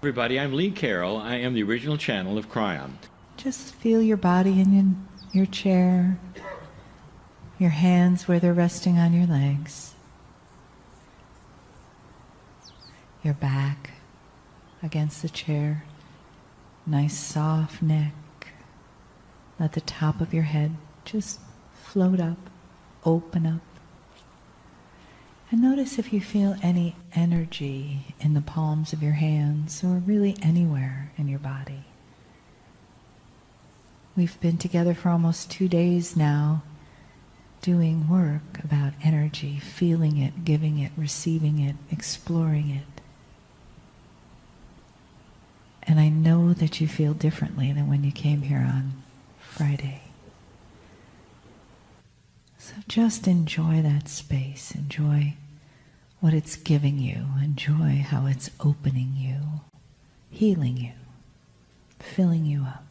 Everybody, I'm Lee Carroll. I am the original channel of Kryon. Just feel your body in your chair, your hands where they're resting on your legs, your back against the chair, nice soft neck. Let the top of your head just float up, open up. And notice if you feel any energy in the palms of your hands or really anywhere in your body. We've been together for almost 2 days now doing work about energy, feeling it, giving it, receiving it, exploring it. And I know that you feel differently than when you came here on Friday. So just enjoy that space, enjoy what it's giving you, enjoy how it's opening you, healing you, filling you up.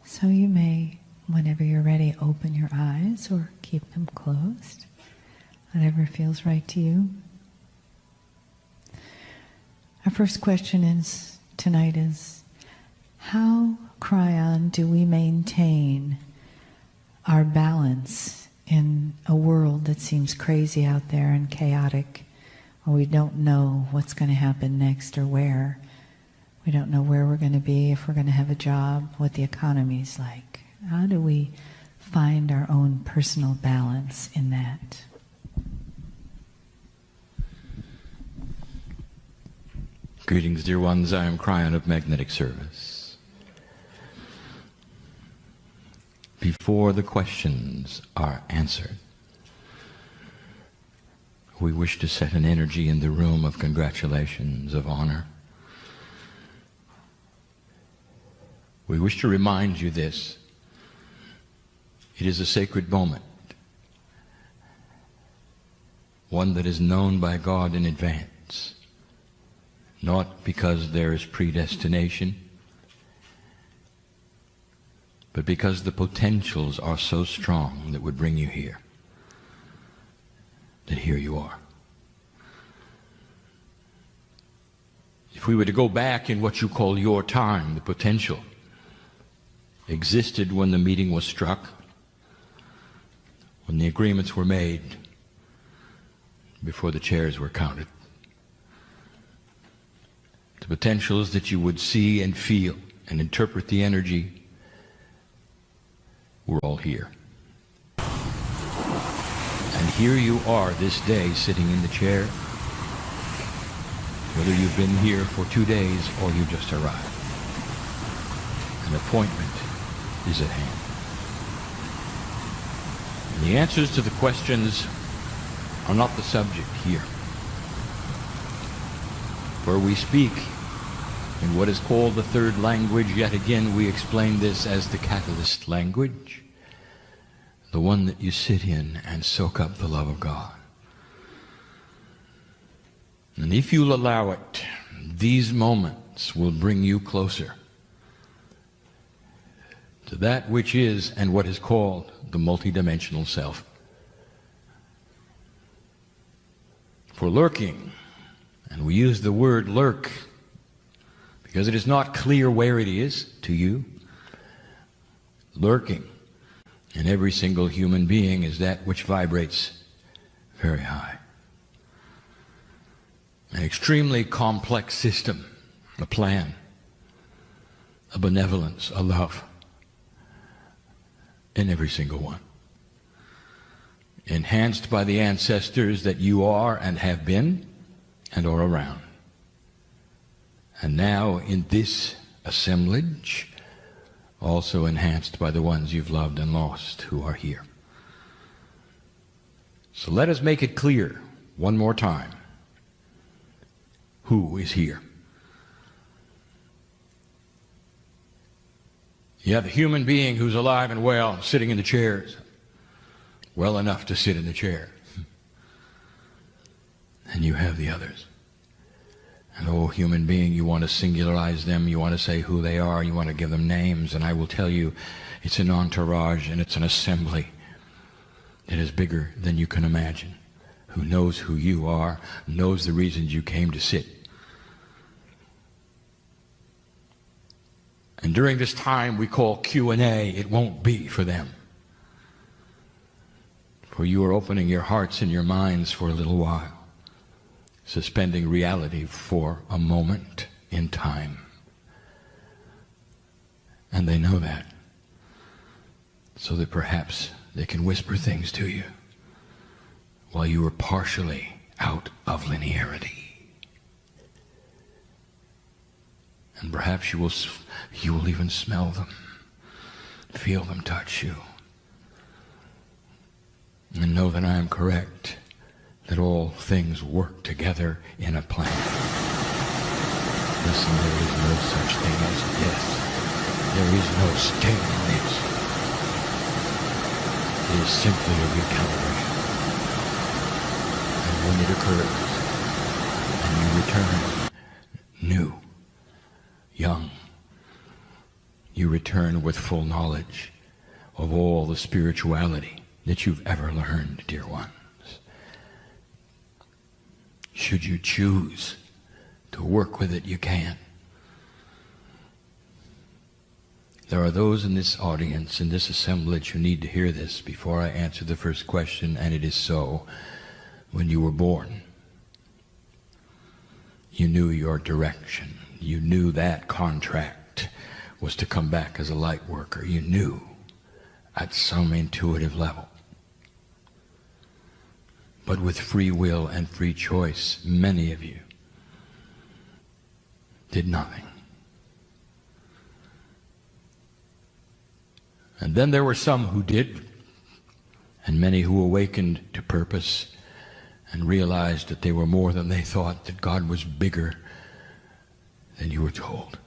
So you may, whenever you're ready, open your eyes or keep them closed, whatever feels right to you. Our first question tonight is, how, Kryon, do we maintain our balance in a world that seems crazy out there and chaotic, where we don't know what's going to happen next or where? We don't know where we're going to be, if we're going to have a job, what the economy's like. How do we find our own personal balance in that? Greetings, dear ones. I am Kryon of Magnetic Service. Before the questions are answered, we wish to set an energy in the room of congratulations, of honor. We wish to remind you this. It is a sacred moment, one that is known by God in advance. Not because there is predestination, but because the potentials are so strong that would bring you here, that here you are. If we were to go back in what you call your time, the potential existed when the meeting was struck, when the agreements were made, before the chairs were counted. The potentials that you would see and feel and interpret the energy were all here. And here you are this day sitting in the chair, whether you've been here for 2 days or you just arrived. An appointment is at hand. And the answers to the questions are not the subject here. For we speak in what is called the third language. Yet again, we explain this as the catalyst language, the one that you sit in and soak up the love of God. And if you'll allow it, these moments will bring you closer to that which is and what is called the multidimensional self. For lurking, and we use the word lurk because it is not clear where it is to you, lurking in every single human being is that which vibrates very high. An extremely complex system, a plan, a benevolence, a love in every single one. Enhanced by the ancestors that you are and have been and are around. And now in this assemblage, also enhanced by the ones you've loved and lost who are here. So let us make it clear one more time. Who is here? You have the human being who's alive and well, sitting in the chairs, well enough to sit in the chair. And you have the others. And oh, human being, you want to singularize them, you want to say who they are, you want to give them names, and I will tell you, it's an entourage and it's an assembly that is bigger than you can imagine, who knows who you are, knows the reasons you came to sit. And during this time we call Q&A, it won't be for them. For you are opening your hearts and your minds for a little while, suspending reality for a moment in time. And they know that, so that perhaps they can whisper things to you while you are partially out of linearity. And perhaps you will even smell them, feel them touch you, and know that I am correct, that all things work together in a plan. Listen, there is no such thing as death. There is no stalemate. It is simply a recalibration. And when it occurs, and you return new, young, you return with full knowledge of all the spirituality that you've ever learned, dear ones. Should you choose to work with it, you can. There are those in this audience, in this assemblage, who need to hear this before I answer the first question, and it is so. When you were born, you knew your direction. You knew that contract was to come back as a light worker. You knew at some intuitive level. But with free will and free choice, many of you did nothing. And then there were some who did, and many who awakened to purpose and realized that they were more than they thought, that God was bigger than you were told.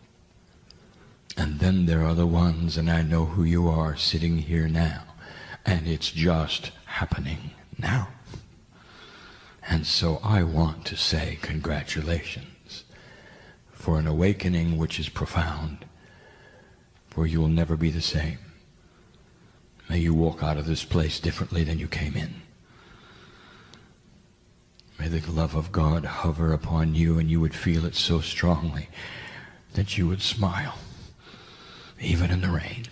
And then there are the ones, and I know who you are, sitting here now, and it's just happening now. And so I want to say congratulations for an awakening which is profound, for you will never be the same. May you walk out of this place differently than you came in. May the love of God hover upon you, and you would feel it so strongly that you would smile, even in the rain.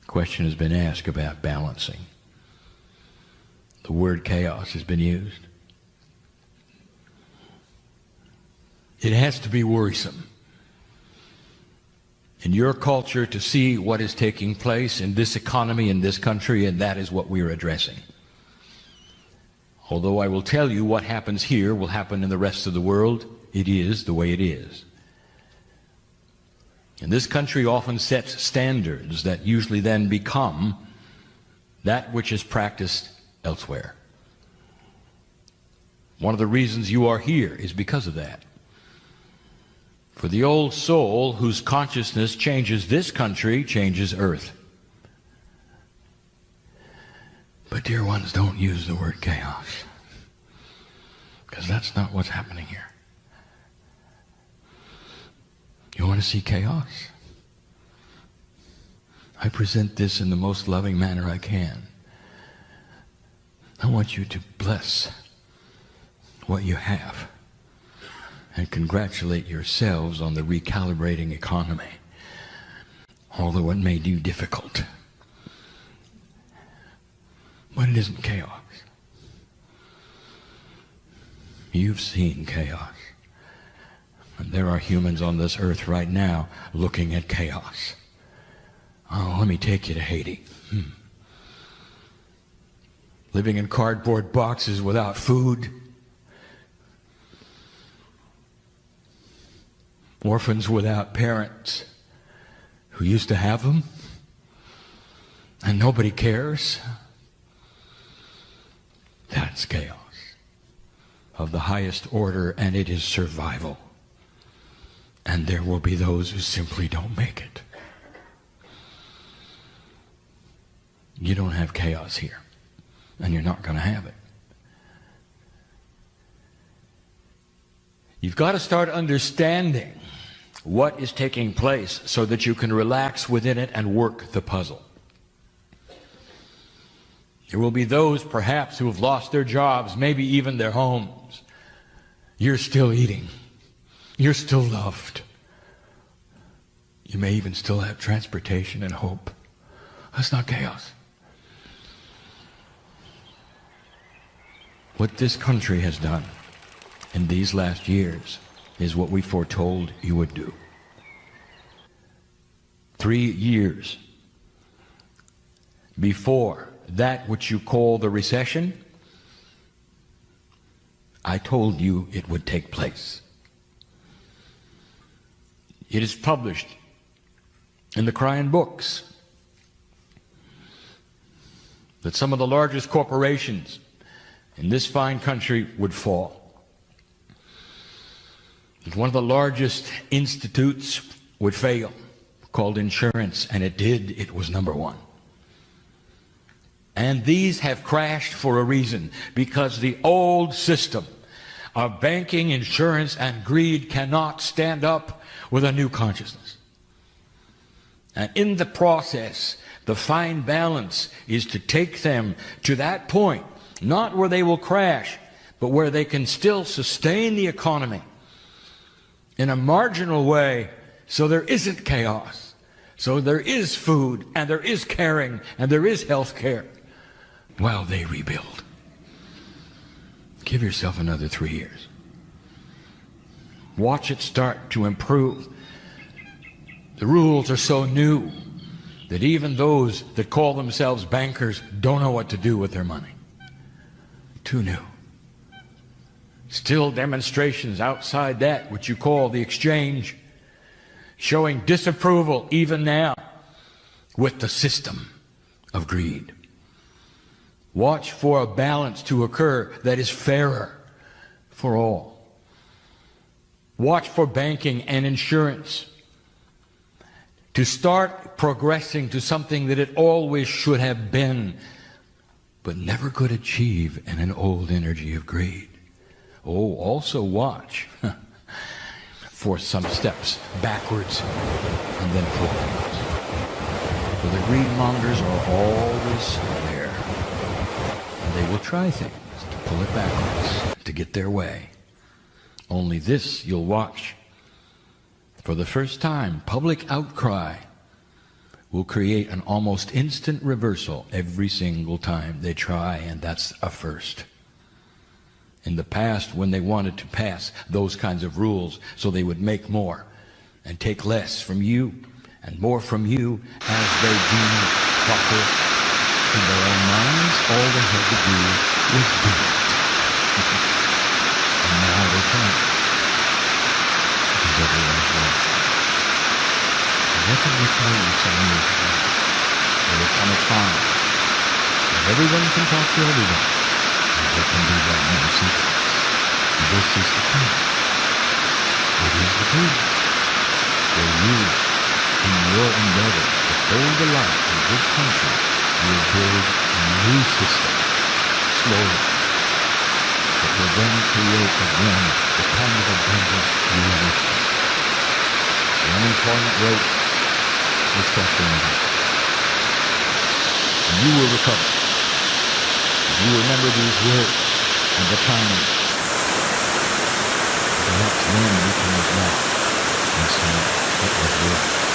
Question has been asked about balancing. The word chaos has been used. It has to be worrisome in your culture to see what is taking place in this economy, in this country, and that is what we are addressing. Although I will tell you what happens here will happen in the rest of the world, it is the way it is. And this country often sets standards that usually then become that which is practiced elsewhere. One of the reasons you are here is because of that. For the old soul whose consciousness changes this country, changes earth. But dear ones, don't use the word chaos, because that's not what's happening here. You want to see chaos? I present this in the most loving manner I can. I want you to bless what you have and congratulate yourselves on the recalibrating economy, although it may be difficult. But it isn't chaos. You've seen chaos. And there are humans on this earth right now looking at chaos. Oh, let me take you to Haiti. Living in cardboard boxes without food. Orphans without parents who used to have them, and nobody cares. That's chaos of the highest order, and it is survival. And there will be those who simply don't make it. You don't have chaos here, and you're not going to have it. You've got to start understanding what is taking place so that you can relax within it and work the puzzle. There will be those, perhaps, who have lost their jobs, maybe even their homes. You're still eating. You're still loved. You may even still have transportation and hope. That's not chaos. What this country has done in these last years is what we foretold you would do. 3 years before that which you call the recession, I told you it would take place. It is published in the Kryon books that some of the largest corporations in this fine country would fall. That one of the largest institutes would fail, called insurance, and it did. It was number one. And these have crashed for a reason, because the old system of banking, insurance, and greed cannot stand up with a new consciousness. And in the process, the fine balance is to take them to that point, not where they will crash, but where they can still sustain the economy in a marginal way, so there isn't chaos, so there is food, and there is caring, and there is health care, while they rebuild. Give yourself another 3 years. Watch it start to improve. The rules are so new that even those that call themselves bankers don't know what to do with their money. Too new. Still demonstrations outside that which you call the exchange, showing disapproval even now with the system of greed. Watch for a balance to occur that is fairer for all. Watch for banking and insurance to start progressing to something that it always should have been, but never could achieve in an old energy of greed. Oh, also watch for some steps backwards and then forwards. For the greedmongers are always there. And they will try things to pull it backwards, to get their way. Only this you'll watch. For the first time, public outcry will create an almost instant reversal every single time they try, and that's a first. In the past, when they wanted to pass those kinds of rules so they would make more and take less from you and more from you as they deemed proper in their own minds, all they had to do was do it. And now they can't, because everyone's lost. What did we tell you some years ago? There will come a time when everyone can talk to everyone, and they can do that in secret. This is the truth. It is the truth. For you, in your endeavor to hold the light in this country, will build a new system, slowly, that will then create again the kind of abundance you wish. The unemployment rate will start going down. And you will recover. If you remember these words and the timing, perhaps then you can look back and say, it was worth it.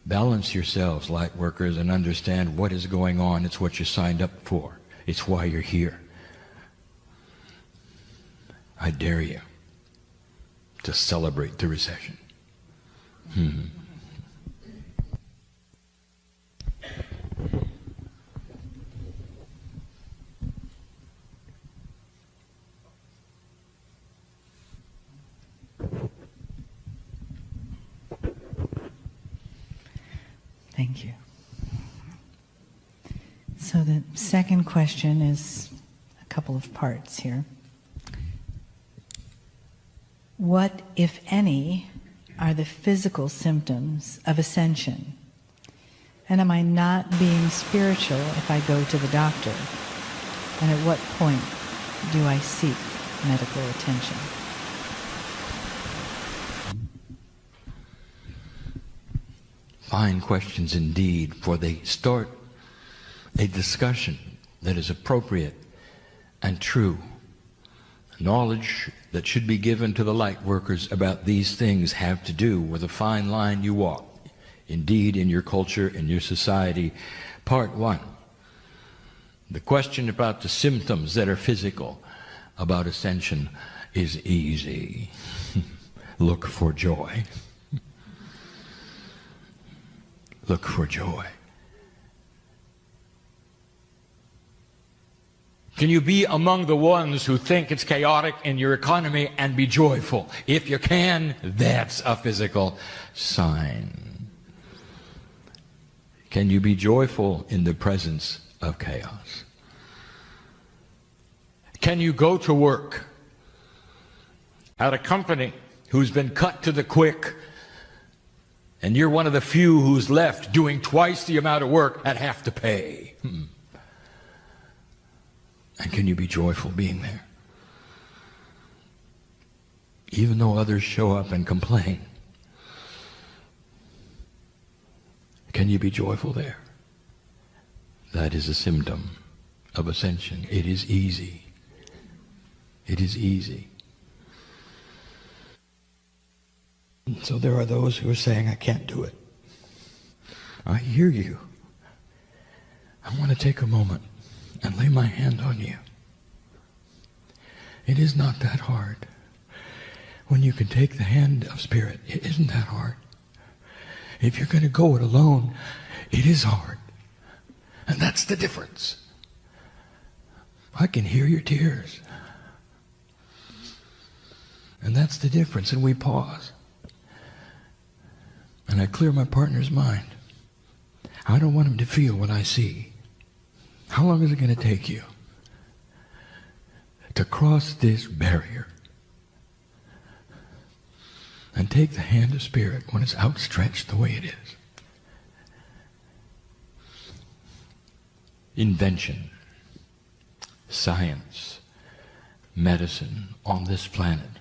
Balance yourselves, light workers, and understand what is going on. It's what you signed up for. It's why you're here. I dare you to celebrate the recession. Thank you. So the second question is a couple of parts here. What, if any, are the physical symptoms of ascension? And am I not being spiritual if I go to the doctor? And at what point do I seek medical attention? Fine questions indeed, for they start a discussion that is appropriate and true. Knowledge that should be given to the light workers about these things have to do with a fine line you walk. Indeed, in your culture, in your society. Part 1. The question about the symptoms that are physical about ascension is easy. Look for joy. Look for joy. Can you be among the ones who think it's chaotic in your economy and be joyful? If you can, that's a physical sign. Can you be joyful in the presence of chaos? Can you go to work at a company who's been cut to the quick, and you're one of the few who's left doing twice the amount of work at half the pay? And can you be joyful being there? Even though others show up and complain, can you be joyful there? That is a symptom of ascension. It is easy. It is easy. So there are those who are saying, I can't do it. I hear you. I want to take a moment and lay my hand on you. It is not that hard. When you can take the hand of Spirit, it isn't that hard. If you're going to go it alone, it is hard. And that's the difference. I can hear your tears. And that's the difference. And we pause. And I clear my partner's mind. I don't want him to feel what I see. How long is it going to take you to cross this barrier and take the hand of Spirit when it's outstretched the way it is? Invention, science, medicine on this planet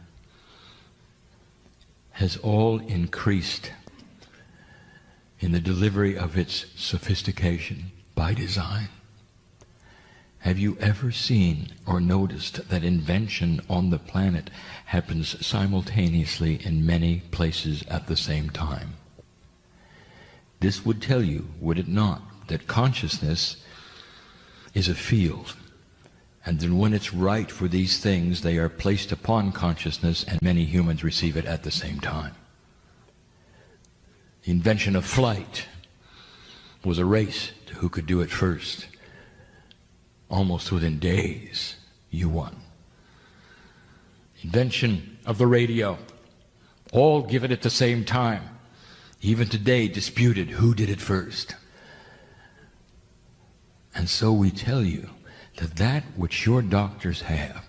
has all increased in the delivery of its sophistication by design. Have you ever seen or noticed that invention on the planet happens simultaneously in many places at the same time? This would tell you, would it not, that consciousness is a field, and then when it's right for these things, they are placed upon consciousness, and many humans receive it at the same time. The invention of flight was a race to who could do it first. Almost within days, you won. Invention of the radio, all given at the same time. Even today, disputed who did it first. And so we tell you that that which your doctors have,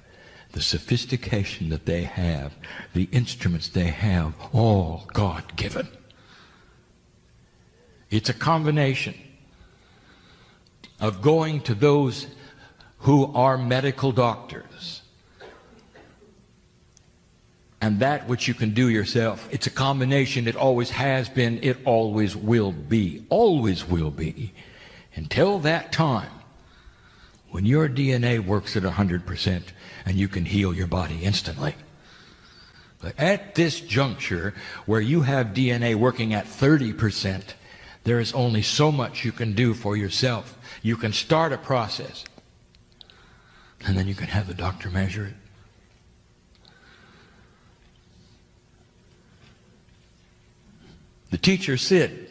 the sophistication that they have, the instruments they have, all God-given. It's a combination of going to those who are medical doctors and that which you can do yourself. It's a combination. It always has been. It always will be. Always will be. Until that time when your DNA works at 100% and you can heal your body instantly. But at this juncture where you have DNA working at 30%, there is only so much you can do for yourself. You can start a process, and then you can have the doctor measure it. The teacher, Sid,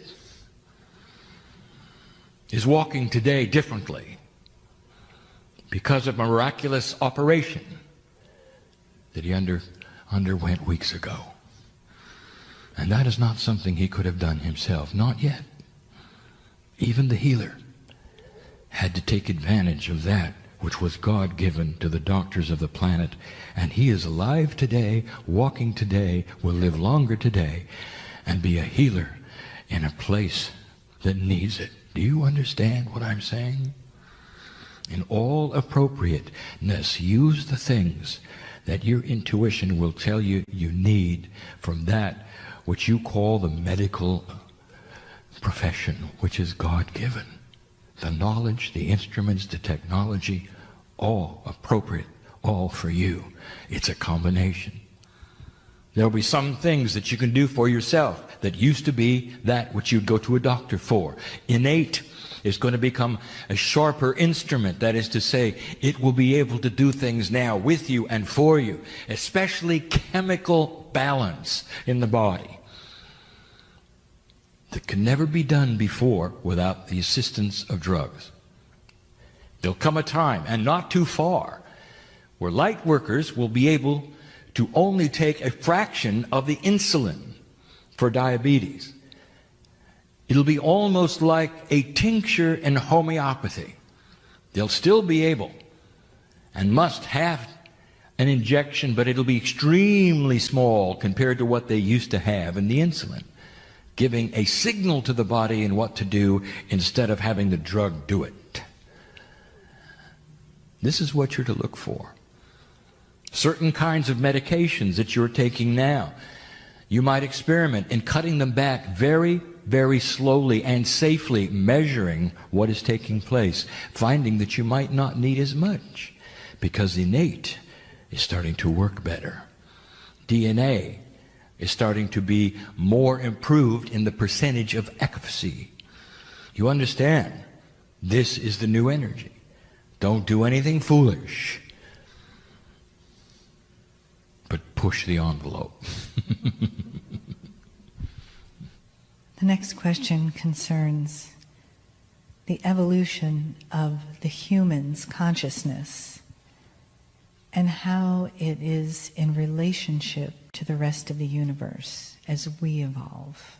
is walking today differently because of a miraculous operation that he underwent weeks ago. And that is not something he could have done himself, not yet. Even the healer had to take advantage of that which was God-given to the doctors of the planet. And he is alive today, walking today, will live longer today, and be a healer in a place that needs it. Do you understand what I'm saying? In all appropriateness, use the things that your intuition will tell you you need from that which you call the medical profession, which is God-given. The knowledge, the instruments, the technology, all appropriate, all for you. It's a combination. There'll be some things that you can do for yourself that used to be that which you'd go to a doctor for. Innate is going to become a sharper instrument. That is to say, it will be able to do things now with you and for you, especially chemical balance in the body that can never be done before without the assistance of drugs. There'll come a time, and not too far, where light workers will be able to only take a fraction of the insulin for diabetes. It'll be almost like a tincture in homeopathy. They'll still be able and must have an injection, but it'll be extremely small compared to what they used to have in the insulin, giving a signal to the body in what to do instead of having the drug do it. This is what you're to look for. Certain kinds of medications that you're taking now, you might experiment in cutting them back very, very slowly and safely, measuring what is taking place, finding that you might not need as much because innate is starting to work better. DNA is starting to be more improved in the percentage of efficacy. You understand? This is the new energy. Don't do anything foolish, but push the envelope. The next question concerns the evolution of the human's consciousness and how it is in relationship to the rest of the universe as we evolve.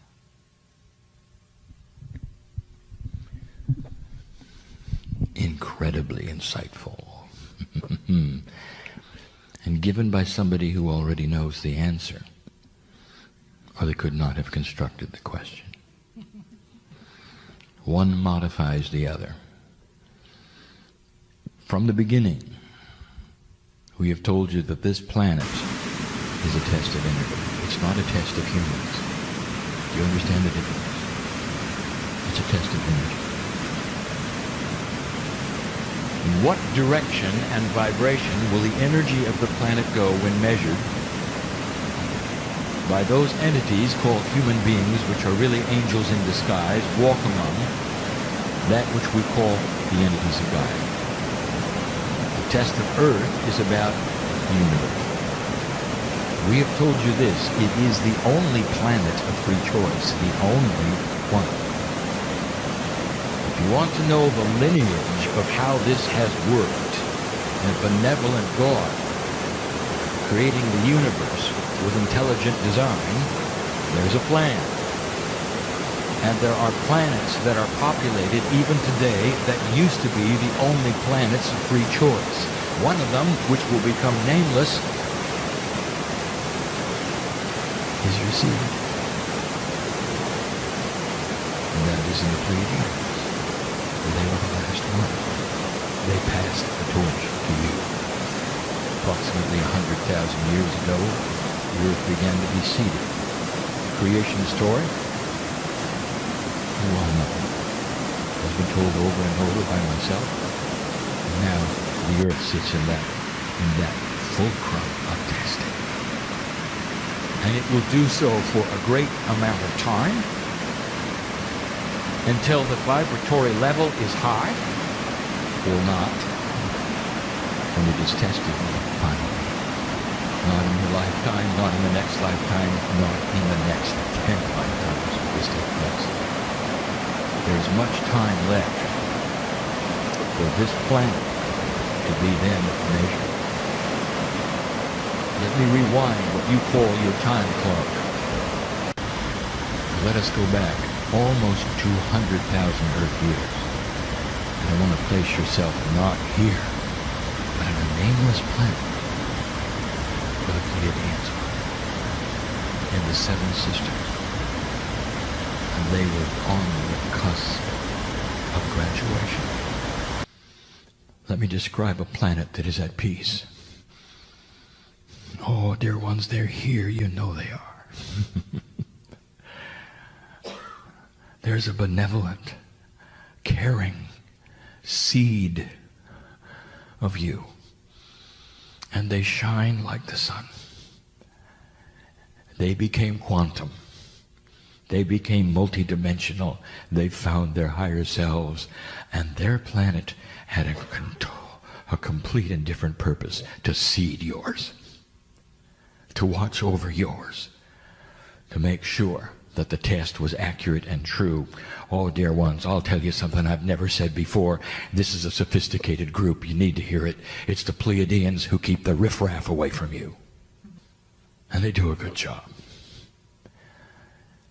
Incredibly insightful. And given by somebody who already knows the answer, or they could not have constructed the question. One modifies the other. From the beginning, we have told you that this planet is a test of energy. It's not a test of humans. Do you understand the difference? It's a test of energy. In what direction and vibration will the energy of the planet go when measured by those entities called human beings, which are really angels in disguise, walk among that which we call the entities of God? The test of Earth is about the universe. We have told you this: it is the only planet of free choice, the only one. If you want to know the lineage of how this has worked, a benevolent God creating the universe with intelligent design, there's a plan. And there are planets that are populated even today that used to be the only planets of free choice. One of them, which will become nameless, is received. And that is in the Pleiadian. They were the last one. They passed the torch to you. Approximately 100,000 years ago, the Earth began to be seeded. The creation story, you all know, has been told over and over by myself. And now the Earth sits in that fulcrum of testing. And it will do so for a great amount of time until the vibratory level is high or not, when it is tested finally. Not in your lifetime, not in the next lifetime, not in the next 10 lifetimes will this take place. There's much time left for this planet to be then measured. Let me rewind what you call your time clock. Let us go back almost 200,000 Earth years. And I want to place yourself not here, but on a nameless planet where the Pleiadians are, and the Seven Sisters, and and they were on the cusp of graduation. Let me describe a planet that is at peace. Oh, dear ones, they're here. You know they are. There's a benevolent, caring seed of you, and they shine like the sun. They became quantum. They became multidimensional. They found their higher selves, and their planet had a complete and different purpose: to seed yours, to watch over yours, to make sure that the test was accurate and true. Oh, dear ones, I'll tell you something I've never said before. This is a sophisticated group. You need to hear it. It's the Pleiadians who keep the riffraff away from you. And they do a good job,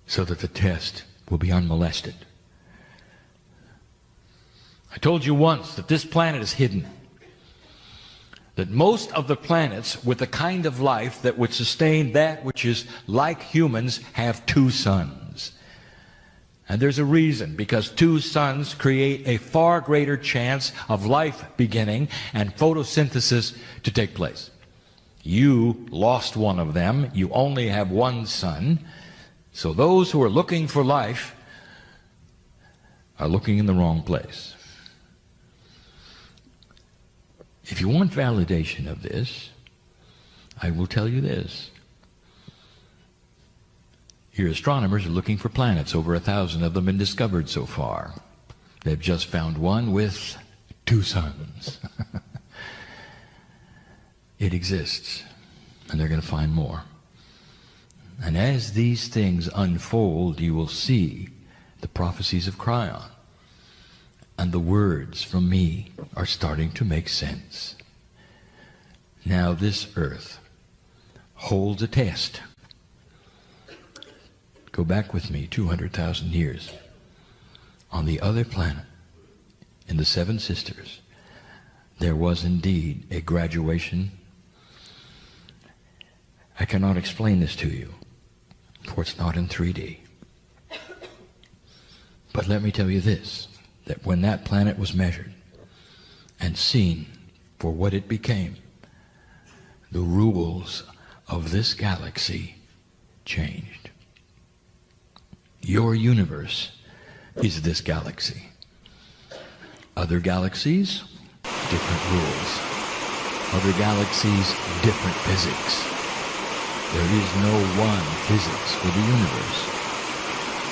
so that the test will be unmolested. I told you once that this planet is hidden. That most of the planets with the kind of life that would sustain that which is like humans have two suns. And there's a reason, because two suns create a far greater chance of life beginning and photosynthesis to take place. You lost one of them. You only have one sun. So those who are looking for life are looking in the wrong place. If you want validation of this, I will tell you this. Your astronomers are looking for planets. Over 1,000 of them have been discovered so far. They've just found one with two suns. It exists, and they're going to find more. And as these things unfold, you will see the prophecies of Kryon. And the words from me are starting to make sense. Now this earth holds a test. Go back with me 200,000 years. On the other planet, in the Seven Sisters, there was indeed a graduation. I cannot explain this to you, for it's not in 3D. But let me tell you this, that when that planet was measured and seen for what it became, the rules of this galaxy changed. Your universe is this galaxy. Other galaxies, different rules. Other galaxies, different physics. There is no one physics for the universe.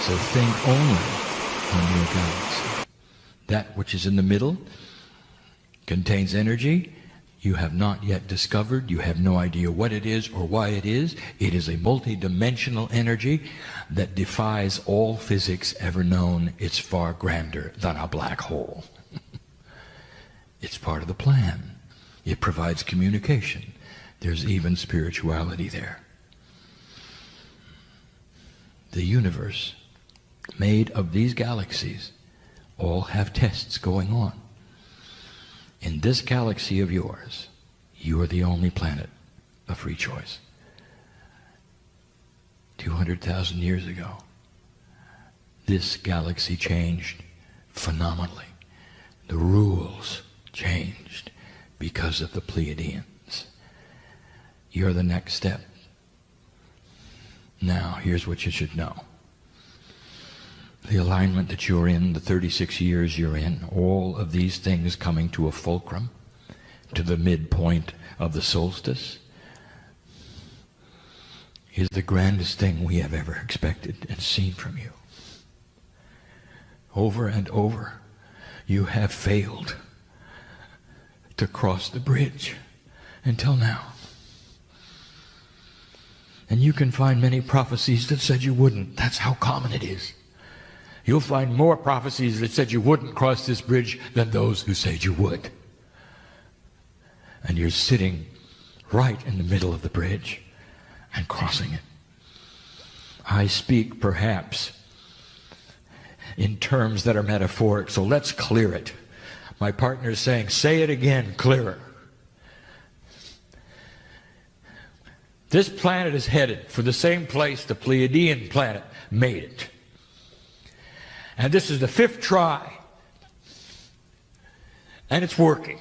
So think only on your galaxy. That which is in the middle contains energy you have not yet discovered. You have no idea what it is or why it is. It is a multi-dimensional energy that defies all physics ever known. It's far grander than a black hole. It's part of the plan. It provides communication. There's even spirituality there. The universe, made of these galaxies, all have tests going on. In this galaxy of yours, you are the only planet of free choice. 200,000 years ago, this galaxy changed phenomenally. The rules changed because of the Pleiadians. You're the next step. Now, here's what you should know. The alignment that you're in, the 36 years you're in, all of these things coming to a fulcrum, to the midpoint of the solstice, is the grandest thing we have ever expected and seen from you. Over and over, you have failed to cross the bridge until now. And you can find many prophecies that said you wouldn't. That's how common it is. You'll find more prophecies that said you wouldn't cross this bridge than those who said you would. And you're sitting right in the middle of the bridge and crossing it. I speak perhaps in terms that are metaphoric, so let's clear it. My partner is saying, say it again, clearer. This planet is headed for the same place the Pleiadian planet made it. And this is the 5th try. And it's working.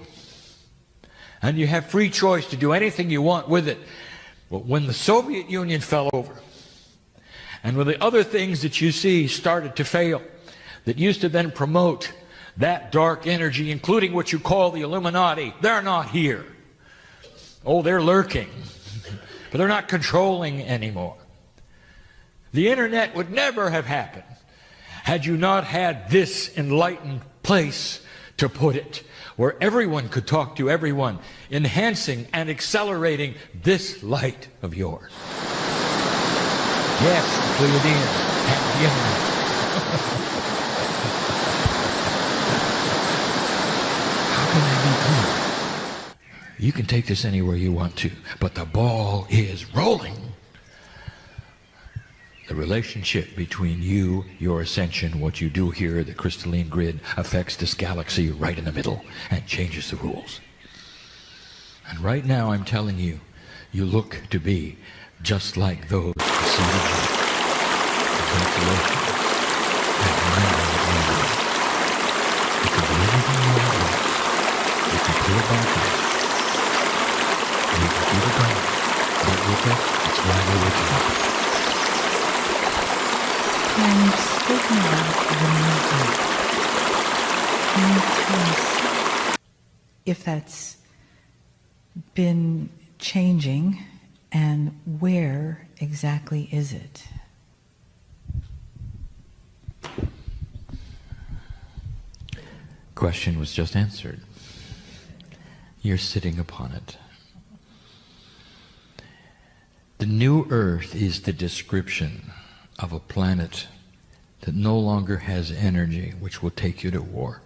And you have free choice to do anything you want with it. But when the Soviet Union fell over, and when the other things that you see started to fail, that used to then promote that dark energy, including what you call the Illuminati, they're not here. Oh, they're lurking. But they're not controlling anymore. The internet would never have happened had you not had this enlightened place to put it, where everyone could talk to everyone, enhancing and accelerating this light of yours. Yes, the Pleiadians have the internet. How can I be clear? You can take this anywhere you want to, but the ball is rolling. The relationship between you, your ascension, what you do here, the crystalline grid, affects this galaxy right in the middle and changes the rules. And right now I'm telling you, you look to be just like those who preceded you. Congratulations. And remember what you do. You can do anything you want with it. You can put it back in. You can keep it going. But with it, it's right over top. And you've spoken about the movement. Can you tell us if that's been changing and where exactly is it? Question was just answered. You're sitting upon it. The new earth is the description of a planet that no longer has energy which will take you to war.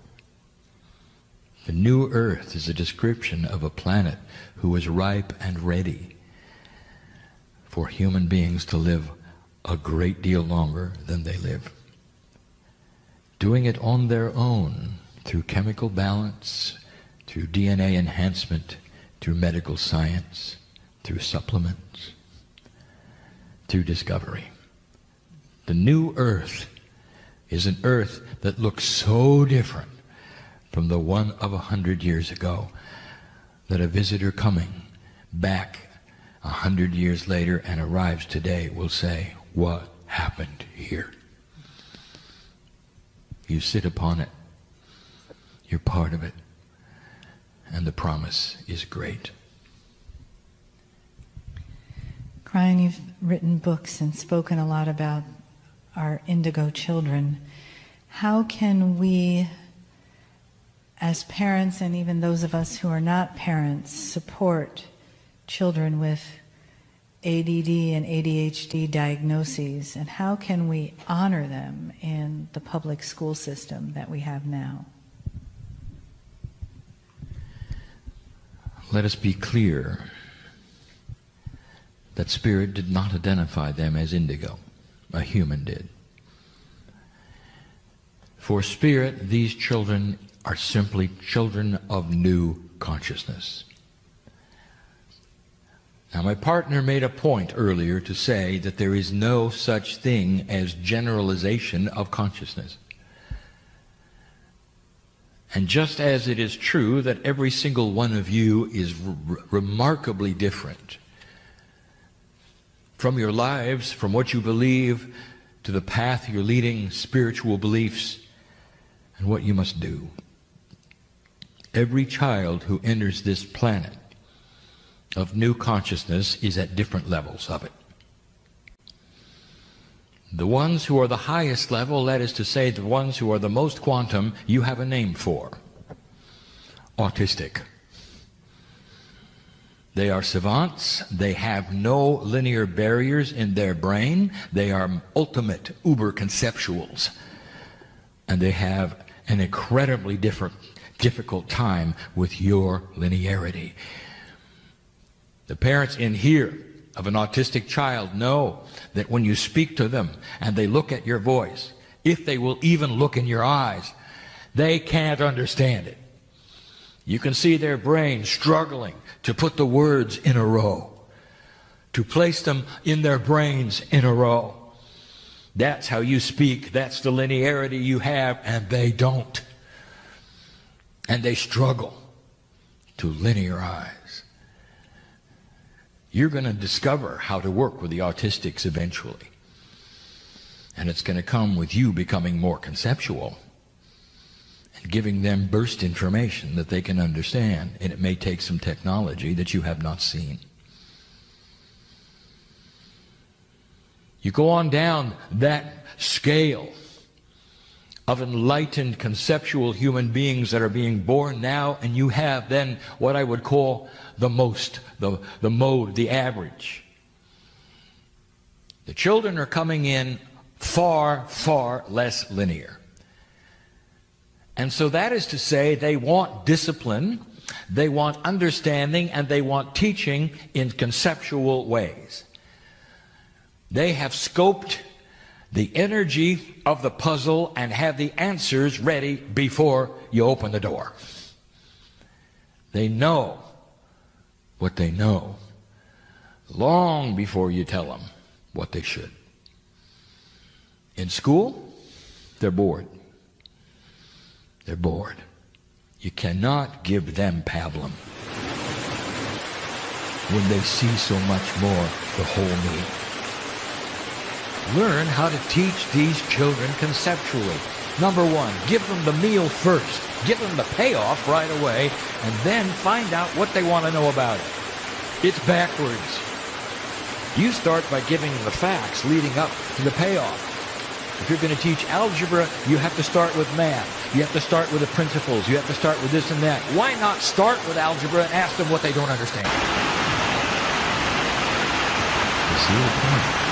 The new earth is a description of a planet who is ripe and ready for human beings to live a great deal longer than they live. Doing it on their own through chemical balance, through DNA enhancement, through medical science, through supplements, through discovery. The new earth is an earth that looks so different from the one of 100 years ago that a visitor coming back 100 years later and arrives today will say, "What happened here?" You sit upon it. You're part of it. And the promise is great. Kryon, you've written books and spoken a lot about our Indigo Children. How can we, as parents and even those of us who are not parents, support children with ADD and ADHD diagnoses, and how can we honor them in the public school system that we have now? Let us be clear that Spirit did not identify them as indigo. A human did. For Spirit, these children are simply children of new consciousness. Now, my partner made a point earlier to say that there is no such thing as generalization of consciousness. And just as it is true that every single one of you is remarkably different from your lives, from what you believe, to the path you're leading, spiritual beliefs, and what you must do. Every child who enters this planet of new consciousness is at different levels of it. The ones who are the highest level, that is to say, the ones who are the most quantum, you have a name for. Autistic. They are savants. They have no linear barriers in their brain. They are ultimate uber conceptuals. And they have an incredibly difficult time with your linearity. The parents in here of an autistic child know that when you speak to them and they look at your voice, if they will even look in your eyes, they can't understand it. You can see their brain struggling to put the words in a row, to place them in their brains in a row. That's how you speak. That's the linearity you have, and they don't. And they struggle to linearize. You're going to discover how to work with the autistics eventually. And it's going to come with you becoming more conceptual and giving them burst information that they can understand. And it may take some technology that you have not seen. You go on down that scale of enlightened conceptual human beings that are being born now, and you have then what I would call the mode, the average. The children are coming in far, far less linear. And so that is to say, they want discipline, they want understanding, and they want teaching in conceptual ways. They have scoped the energy of the puzzle and have the answers ready before you open the door. They know what they know long before you tell them what they should. In school, they're bored. They're bored. You cannot give them pablum when they see so much more the whole me. Learn how to teach these children conceptually. Number one, give them the meal first. Give them the payoff right away, and then find out what they want to know about it. It's backwards. You start by giving them the facts leading up to the payoff. If you're going to teach algebra, you have to start with math. You have to start with the principles. You have to start with this and that. Why not start with algebra and ask them what they don't understand? You see the point?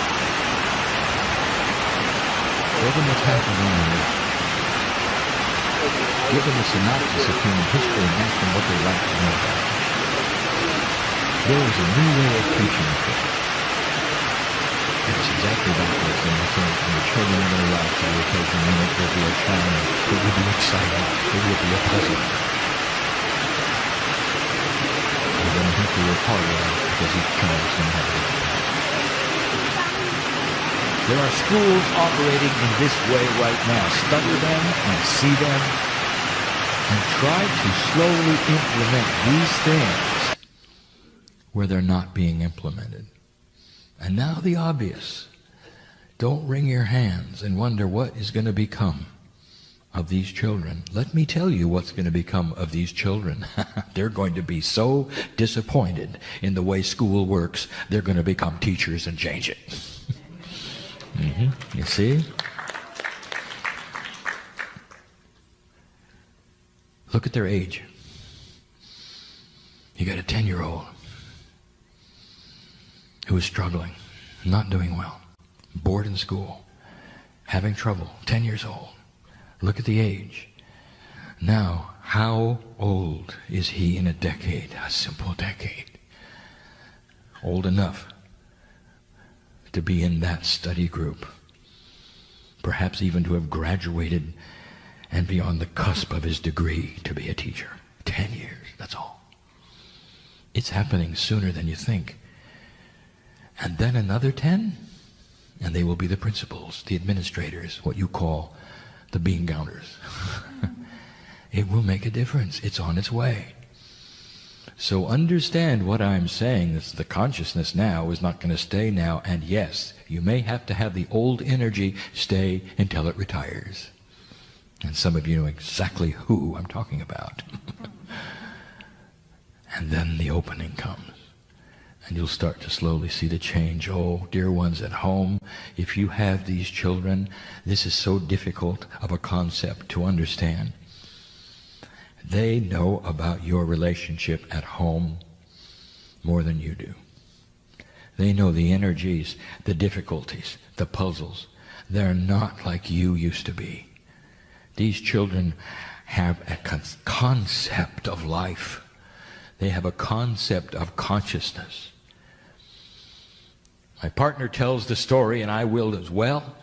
Show them what's happening on Earth. Give them a synopsis of human history and ask them what they'd like to know about it. There is a new way of teaching things. It's exactly backwards when you think when the children are going to arrive to the occasion, then it will be a challenge, it will be exciting, it will be a puzzle. You're going to have to work harder at it because each child is going to have a different path. There are schools operating in this way right now. Study them and see them and try to slowly implement these things where they're not being implemented. And now the obvious. Don't wring your hands and wonder what is going to become of these children. Let me tell you what's going to become of these children. They're going to be so disappointed in the way school works, they're going to become teachers and change it. You see? Look at their age. You got a 10-year-old who is struggling, not doing well, bored in school, having trouble, 10 years old. Look at the age. Now, how old is he in a decade? A simple decade. Old enough to be in that study group. Perhaps even to have graduated and be on the cusp of his degree to be a teacher. 10 years, that's all. It's happening sooner than you think. And then another 10, and they will be the principals, the administrators, what you call the bean counters. It will make a difference. It's on its way. So understand what I'm saying. Is the consciousness now is not going to stay now. And yes, you may have to have the old energy stay until it retires. And some of you know exactly who I'm talking about. And then the opening comes. And you'll start to slowly see the change. Oh, dear ones at home, if you have these children, this is so difficult of a concept to understand. They know about your relationship at home more than you do. They know the energies, the difficulties, the puzzles. They're not like you used to be. These children have a concept of life. They have a concept of consciousness. My partner tells the story, and I will as well,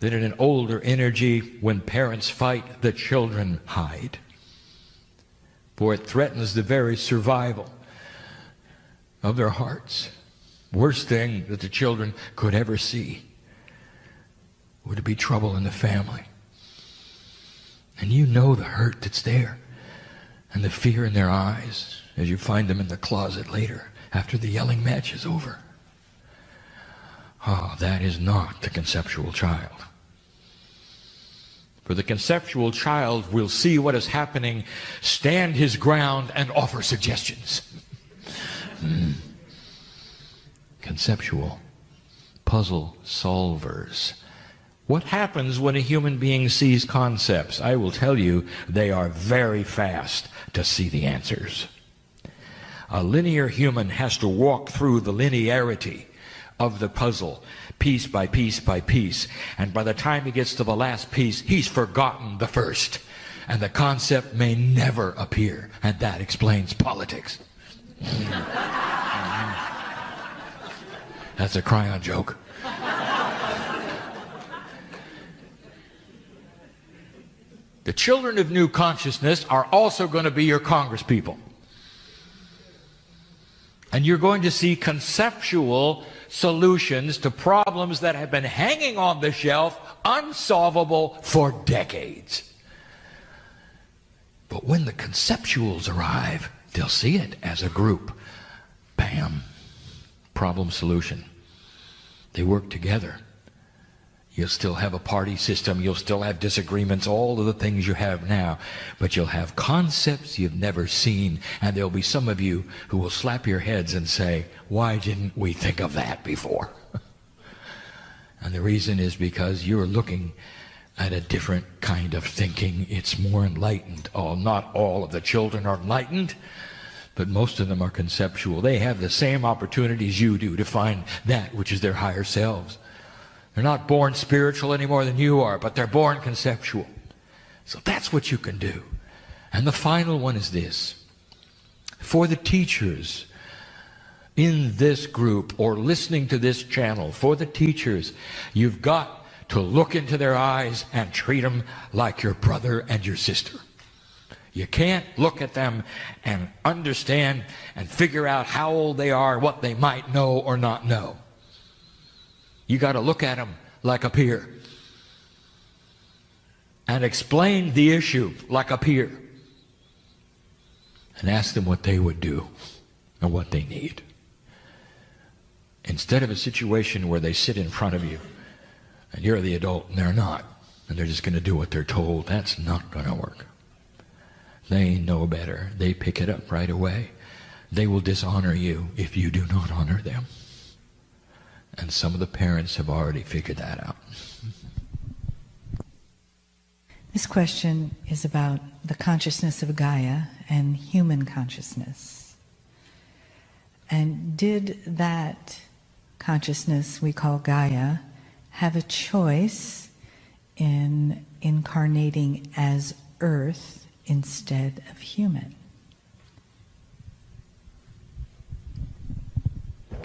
that in an older energy, when parents fight, the children hide. For it threatens the very survival of their hearts. Worst thing that the children could ever see. or to be trouble in the family. And you know the hurt that's there and the fear in their eyes as you find them in the closet later after the yelling match is over. Oh, that is not the conceptual child. For the conceptual child will see what is happening, stand his ground, and offer suggestions. Conceptual. Puzzle solvers. What happens when a human being sees concepts? I will tell you, they are very fast to see the answers. A linear human has to walk through the linearity of the puzzle, piece by piece by piece. And by the time he gets to the last piece, he's forgotten the first. And the concept may never appear. And that explains politics. That's a Kryon joke. The children of new consciousness are also going to be your congresspeople. And you're going to see conceptual solutions to problems that have been hanging on the shelf, unsolvable for decades. But when the conceptuals arrive, they'll see it as a group. Bam. Problem solution. They work together. You'll still have a party system. You'll still have disagreements, all of the things you have now. But you'll have concepts you've never seen. And there'll be some of you who will slap your heads and say, why didn't we think of that before? And the reason is because you're looking at a different kind of thinking. It's more enlightened. Oh, not all of the children are enlightened, but most of them are conceptual. They have the same opportunities you do to find that which is their higher selves. They're not born spiritual any more than you are, but they're born conceptual. So that's what you can do. And the final one is this. For the teachers in this group or listening to this channel, for the teachers, you've got to look into their eyes and treat them like your brother and your sister. You can't look at them and understand and figure out how old they are, what they might know or not know. You got to look at them like a peer and explain the issue like a peer and ask them what they would do and what they need. Instead of a situation where they sit in front of you and you're the adult and they're not, and they're just going to do what they're told. That's not going to work. They know better. They pick it up right away. They will dishonor you if you do not honor them. And some of the parents have already figured that out. This question is about the consciousness of Gaia and human consciousness. And did that consciousness we call Gaia have a choice in incarnating as Earth instead of human?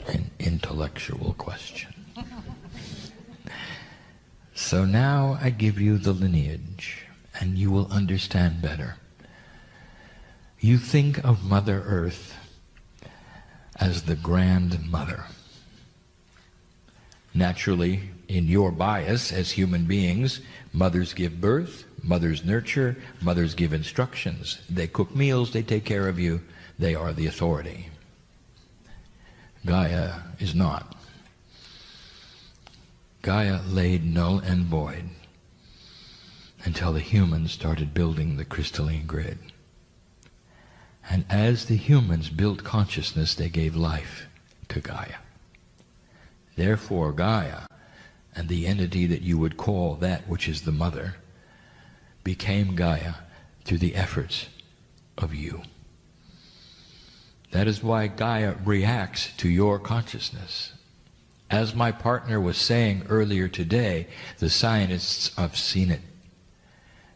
An intellectual question. So now I give you the lineage, and you will understand better. You think of Mother Earth as the grandmother. Naturally, in your bias as human beings, mothers give birth, mothers nurture, mothers give instructions. They cook meals, they take care of you, they are the authority. Gaia is not. Gaia laid null and void until the humans started building the crystalline grid. And as the humans built consciousness, they gave life to Gaia. Therefore, Gaia, and the entity that you would call that which is the mother, became Gaia through the efforts of you. That is why Gaia reacts to your consciousness. As my partner was saying earlier today, the scientists have seen it.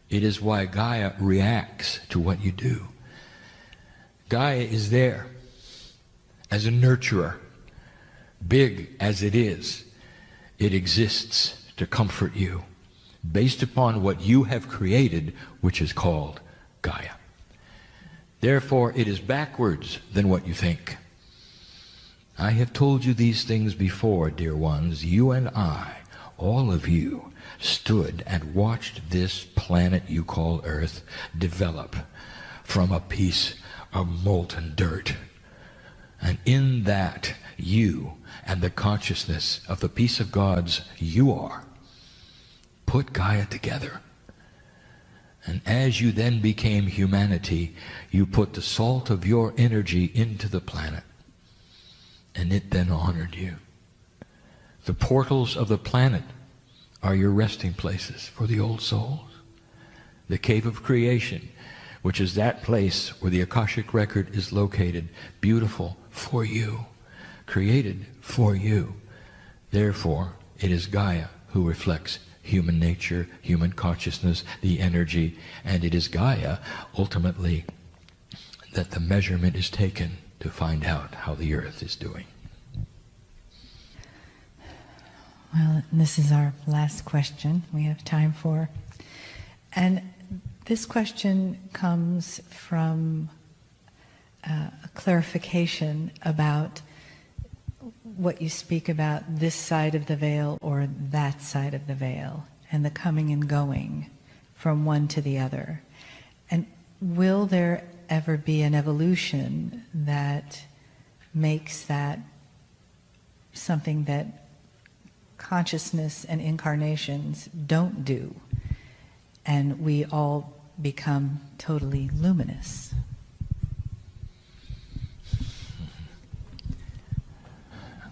It is why Gaia reacts to what you do. Gaia is there as a nurturer. Big as it is, it exists to comfort you based upon what you have created, which is called Gaia. Therefore, it is backwards than what you think. I have told you these things before, dear ones. You and I all of you stood and watched this planet you call Earth develop from a piece of molten dirt. And in that, you and the consciousness of the piece of God's you are, put Gaia together. And as you then became humanity, you put the salt of your energy into the planet. And it then honored you. The portals of the planet are your resting places for the old souls. The cave of creation, which is that place where the Akashic record is located, beautiful for you, created for you. Therefore, it is Gaia who reflects human nature, human consciousness, the energy, and it is Gaia, ultimately, that the measurement is taken to find out how the Earth is doing. Well, this is our last question we have time for. And this question comes from a clarification about what you speak about, this side of the veil or that side of the veil, and the coming and going from one to the other. And will there ever be an evolution that makes that something that consciousness and incarnations don't do, and we all become totally luminous?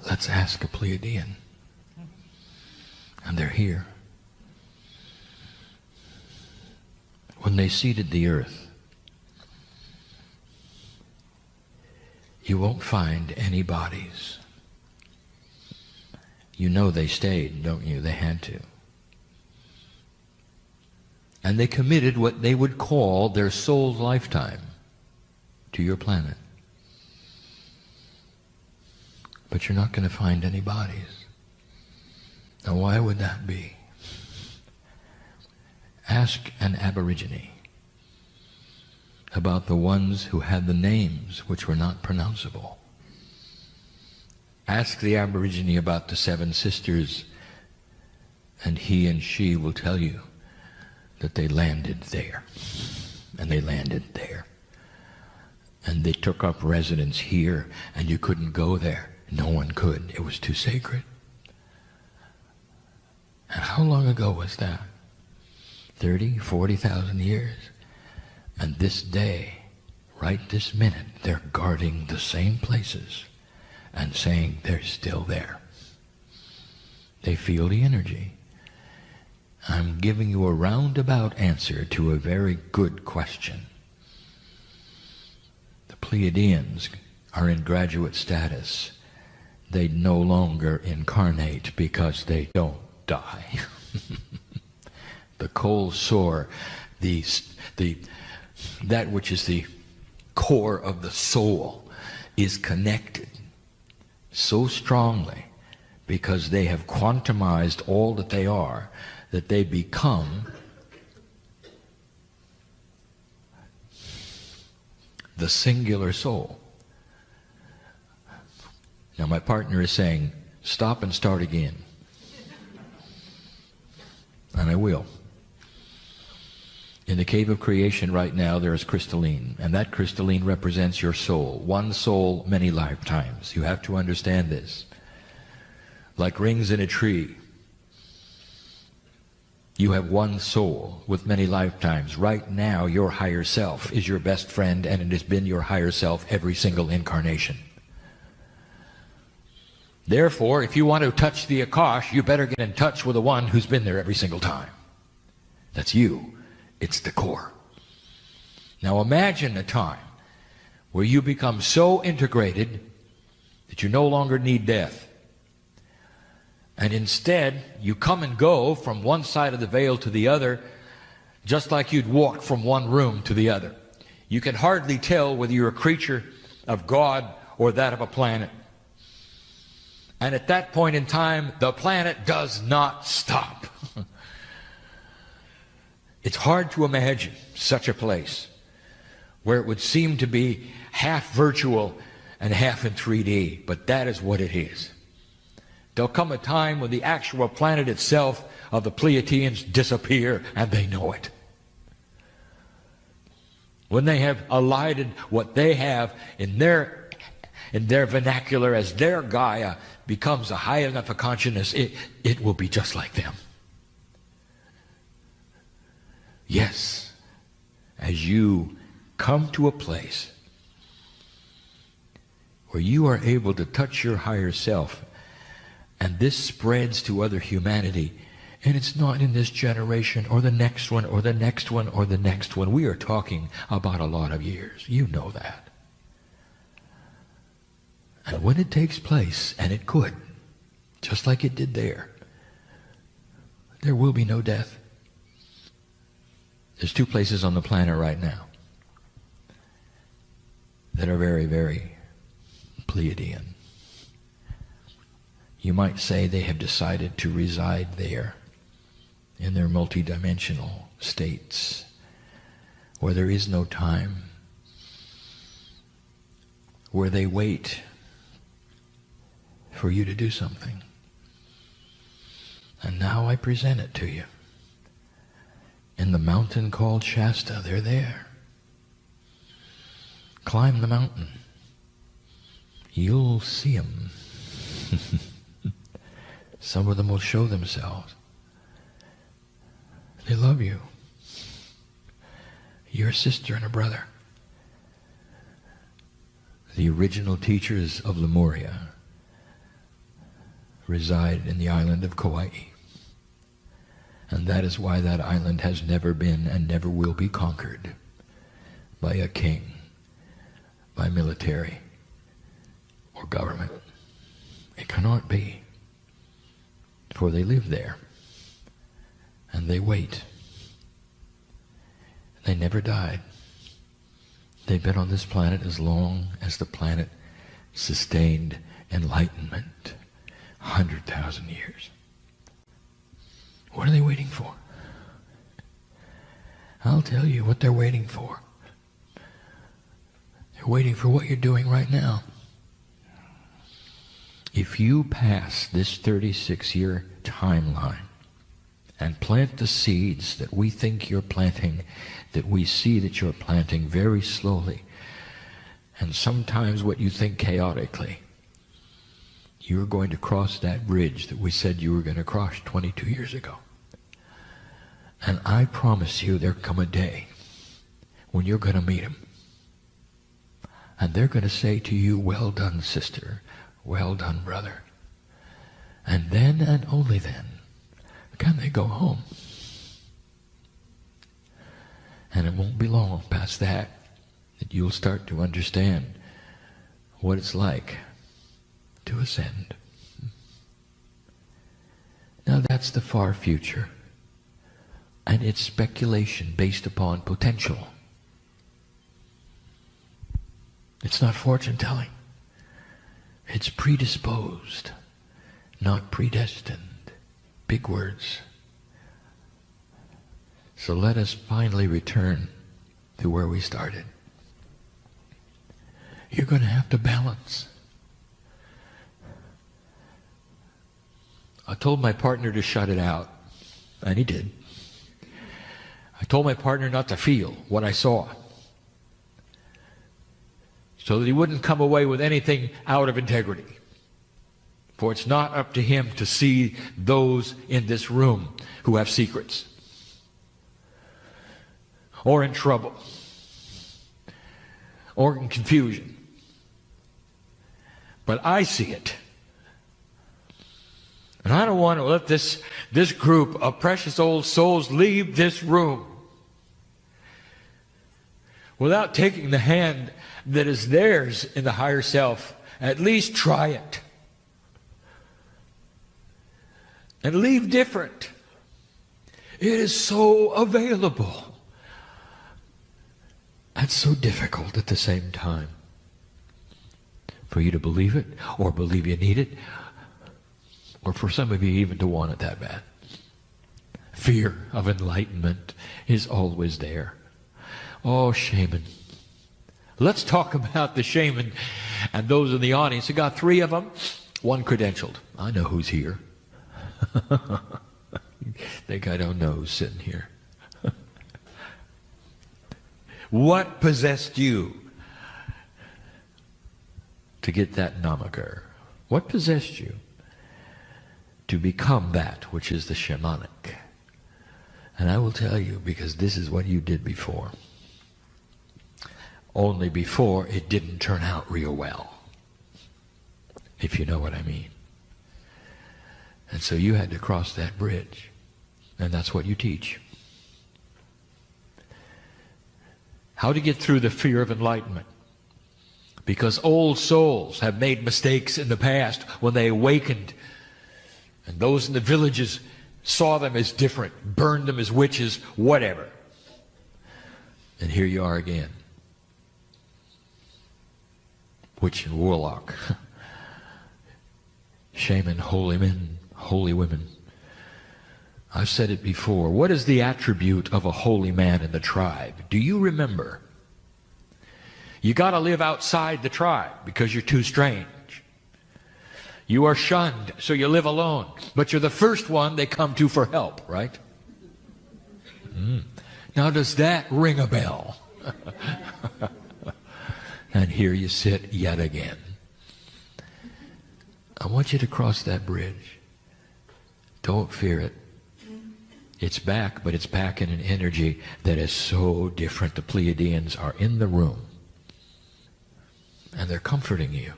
Let's ask a Pleiadian. And they're here. When they seeded the earth, you won't find any bodies. You know they stayed, don't you? They had to. And they committed what they would call their soul's lifetime to your planet. But you're not going to find any bodies. Now why would that be? Ask an Aborigine about the ones who had the names which were not pronounceable. Ask the Aborigine about the 7 sisters, and he and she will tell you that they landed there, and they landed there. And they took up residence here, and you couldn't go there. No one could. It was too sacred. And how long ago was that? 30, 40,000 years? And this day, right this minute, they're guarding the same places and saying they're still there. They feel the energy. I'm giving you a roundabout answer to a very good question. The Pleiadians are in graduate status. They no longer incarnate because they don't die. The cold sore, that which is the core of the soul, is connected so strongly because they have quantumized all that they are, that they become the singular soul. Now my partner is saying, stop and start again. And I will. In the cave of creation right now there is crystalline, and that crystalline represents your soul. One soul, many lifetimes. You have to understand this. Like rings in a tree. You have one soul with many lifetimes. Right now your higher self is your best friend, and it has been your higher self every single incarnation. Therefore, if you want to touch the Akash, you better get in touch with the one who's been there every single time. That's you. It's the core. Now imagine a time where you become so integrated that you no longer need death. And instead, you come and go from one side of the veil to the other, just like you'd walk from one room to the other. You can hardly tell whether you're a creature of God or that of a planet. And at that point in time, the planet does not stop. It's hard to imagine such a place where it would seem to be half virtual and half in 3D, but that is what it is. There'll come a time when the actual planet itself of the Pleiadians disappear, and they know it. When they have elided what they have in their vernacular as their Gaia becomes a high enough a consciousness, it will be just like them. Yes, as you come to a place where you are able to touch your higher self, and this spreads to other humanity, and it's not in this generation or the next one or the next one or the next one. We are talking about a lot of years. You know that. And when it takes place, and it could, just like it did there will be no death. There's 2 places on the planet right now that are very, very Pleiadian. You might say they have decided to reside there in their multidimensional states where there is no time, where they wait for you to do something. And now I present it to you. In the mountain called Shasta, they're there. Climb the mountain. You'll see them. Some of them will show themselves. They love you. You're a sister and a brother. The original teachers of Lemuria reside in the island of Kauai. And that is why that island has never been and never will be conquered by a king, by military, or government. It cannot be. For they live there. And they wait. They never died. They've been on this planet as long as the planet sustained enlightenment. 100,000 years. What are they waiting for? I'll tell you what they're waiting for. They're waiting for what you're doing right now. If you pass this 36-year timeline and plant the seeds that we think you're planting, that we see that you're planting very slowly, and sometimes what you think chaotically, you're going to cross that bridge that we said you were going to cross 22 years ago. And I promise you there'll come a day when you're going to meet them. And they're going to say to you, well done, sister. Well done, brother. And then and only then can they go home. And it won't be long past that you'll start to understand what it's like to ascend. Now that's the far future. And it's speculation based upon potential. It's not fortune telling. It's predisposed, not predestined. Big words. So let us finally return to where we started. You're going to have to balance. I told my partner to shut it out, and he did. I told my partner not to feel what I saw, so that he wouldn't come away with anything out of integrity. For it's not up to him to see those in this room who have secrets, or in trouble, or in confusion. But I see it. And I don't want to let this group of precious old souls leave this room without taking the hand that is theirs in the higher self. At least try it. And leave different. It is so available and so difficult at the same time for you to believe it, or believe you need it, or for some of you even to want it that bad. Fear of enlightenment is always there. Oh, shaman. Let's talk about the shaman and those in the audience. I got 3 of them. One credentialed. I know who's here. Think I don't know who's sitting here. What possessed you to get that namaker? What possessed you to become that which is the shamanic? And I will tell you, because this is what you did before. Only before it didn't turn out real well, if you know what I mean. And so you had to cross that bridge, and that's what you teach. How to get through the fear of enlightenment. Because old souls have made mistakes in the past when they awakened, and those in the villages saw them as different, burned them as witches, whatever. And here you are again. Witch and warlock. Shaman, holy men, holy women. I've said it before. What is the attribute of a holy man in the tribe? Do you remember? You got to live outside the tribe because you're too strange. You are shunned, so you live alone. But you're the first one they come to for help, right? Now does that ring a bell? And here you sit yet again. I want you to cross that bridge. Don't fear it. It's back, but it's back in an energy that is so different. The Pleiadians are in the room, and they're comforting you.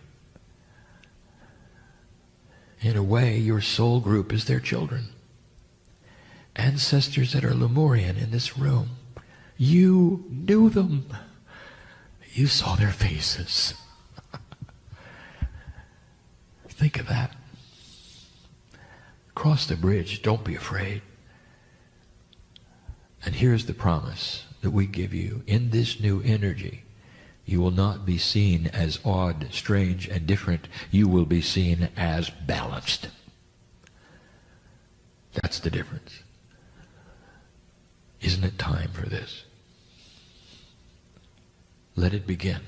In a way, your soul group is their children. Ancestors that are Lemurian in this room. You knew them. You saw their faces. Think of that. Cross the bridge. Don't be afraid. And here's the promise that we give you. In this new energy, you will not be seen as odd, strange, and different. You will be seen as balanced. That's the difference. Isn't it time for this? Let it begin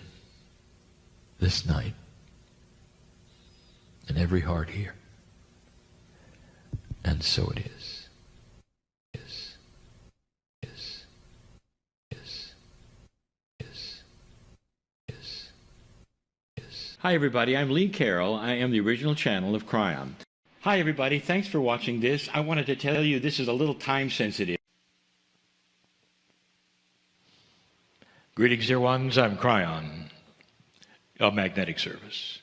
this night in every heart here. And so it is. Hi everybody, I'm Lee Carroll. I am the original channel of Kryon. Hi everybody, thanks for watching this. I wanted to tell you this is a little time sensitive. Greetings, dear ones. I'm Kryon of Magnetic Service.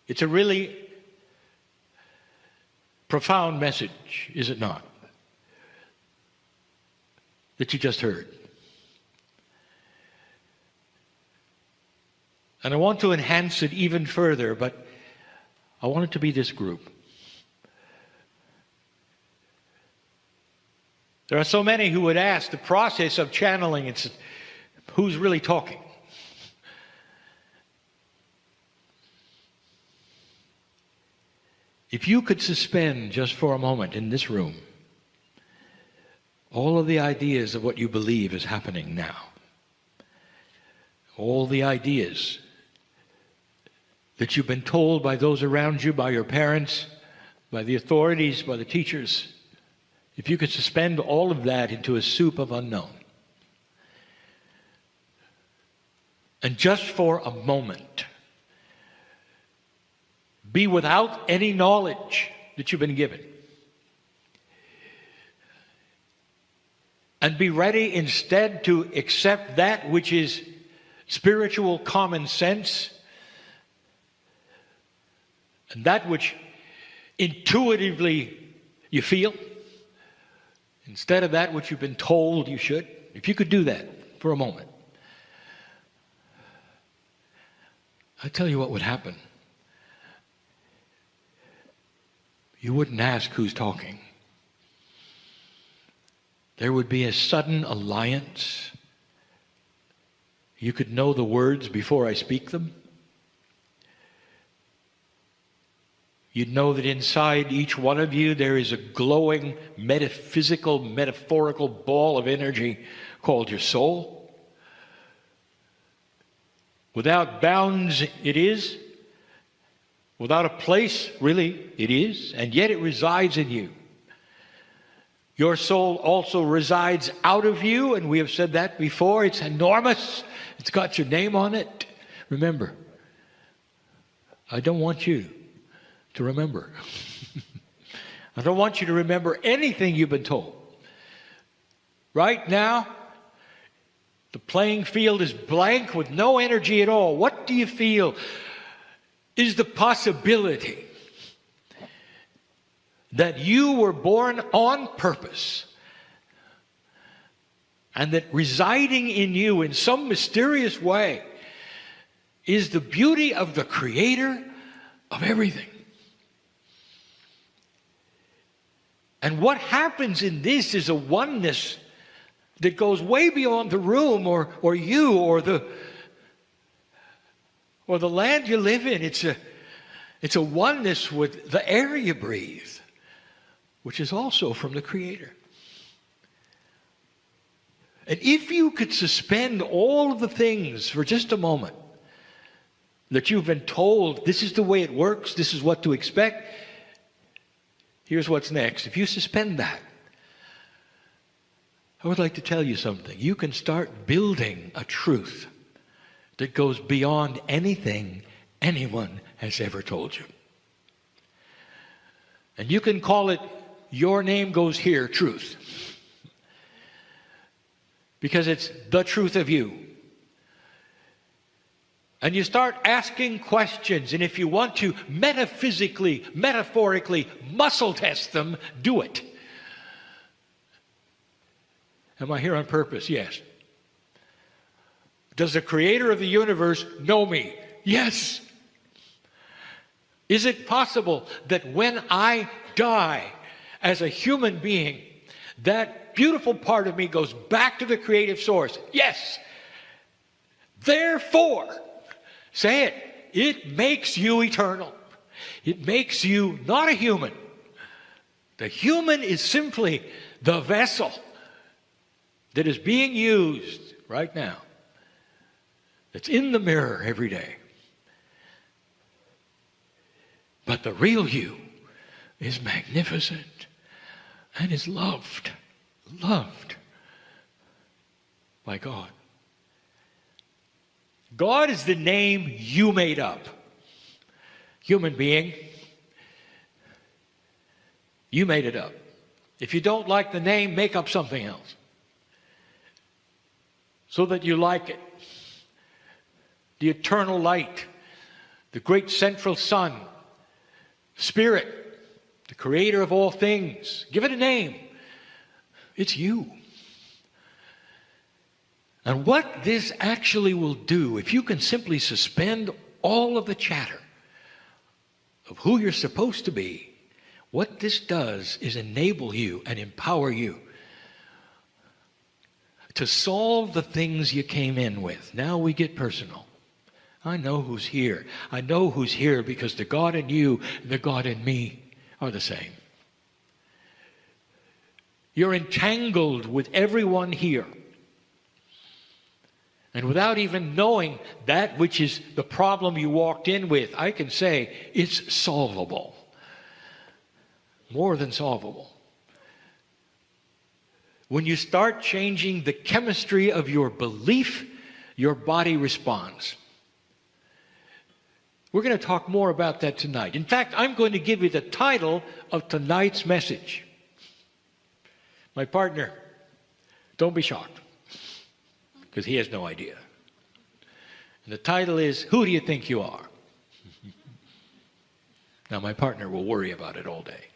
It's a really profound message, is it not? That you just heard. And I want to enhance it even further, but I want it to be this group. There are so many who would ask the process of channeling, it's who's really talking? If you could suspend just for a moment in this room all of the ideas of what you believe is happening now, all the ideas that you've been told by those around you, by your parents, by the authorities, by the teachers, if you could suspend all of that into a soup of unknown, and just for a moment be without any knowledge that you've been given, and be ready instead to accept that which is spiritual common sense, and that which intuitively you feel, instead of that which you've been told you should. If you could do that for a moment, I tell you what would happen. You wouldn't ask who's talking. There would be a sudden alliance. You could know the words before I speak them. You'd know that inside each one of you there is a glowing, metaphysical, metaphorical ball of energy called your soul. Without bounds it is. Without a place, really, it is. And yet it resides in you. Your soul also resides out of you, and we have said that before. It's enormous. It's got your name on it. Remember, I don't want you to remember. I don't want you to remember anything you've been told. Right now, the playing field is blank with no energy at all. What do you feel is the possibility that you were born on purpose and that residing in you in some mysterious way is the beauty of the Creator of everything? And what happens in this is a oneness that goes way beyond the room or you or the land you live in. It's a oneness with the air you breathe, which is also from the Creator. And if you could suspend all of the things for just a moment that you've been told, this is the way it works, this is what to expect, here's what's next. If you suspend that, I would like to tell you something. You can start building a truth that goes beyond anything anyone has ever told you. And you can call it, your name goes here, truth. Because it's the truth of you. And you start asking questions, and if you want to metaphysically, metaphorically muscle test them, do it. Am I here on purpose? Yes. Does the Creator of the universe know me? Yes. Is it possible that when I die as a human being, that beautiful part of me goes back to the creative source? Yes. Therefore, say it, it makes you eternal. It makes you not a human. The human is simply the vessel that is being used right now. That's in the mirror every day. But the real you is magnificent and is loved by God. God is the name you made up. Human being, you made it up. If you don't like the name, make up something else so that you like it. The eternal light, the great central sun, Spirit, the Creator of all things. Give it a name. It's you. And what this actually will do, if you can simply suspend all of the chatter of who you're supposed to be, what this does is enable you and empower you to solve the things you came in with. Now we get personal. I know who's here. I know who's here because the God in you and the God in me are the same. You're entangled with everyone here. And without even knowing that which is the problem you walked in with, I can say it's solvable. More than solvable. When you start changing the chemistry of your belief, your body responds. We're going to talk more about that tonight. In fact, I'm going to give you the title of tonight's message. My partner, don't be shocked, because he has no idea. And the title is, Who Do You Think You Are? Now, my partner will worry about it all day.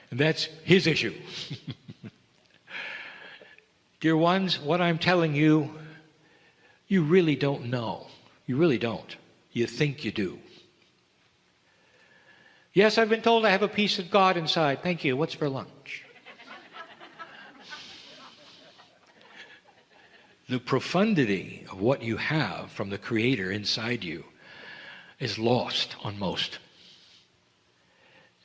And that's his issue. Dear ones, what I'm telling you, you really don't know. You really don't. You think you do. Yes, I've been told I have a piece of God inside. Thank you. What's for lunch? The profundity of what you have from the Creator inside you is lost on most.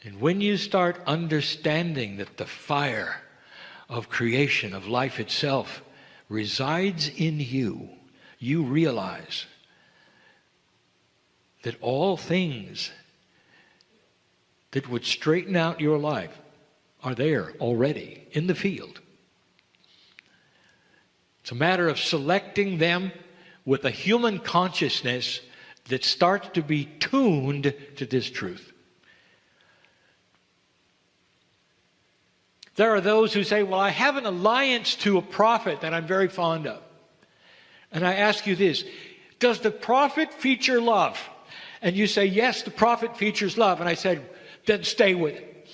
And when you start understanding that the fire of creation, of life itself, resides in you, you realize that all things that would straighten out your life are there already in the field. It's a matter of selecting them with a human consciousness that starts to be tuned to this truth. There are those who say, well, I have an alliance to a prophet that I'm very fond of. And I ask you this, does the prophet feature love? And you say, yes, the prophet features love. And I said, then stay with it.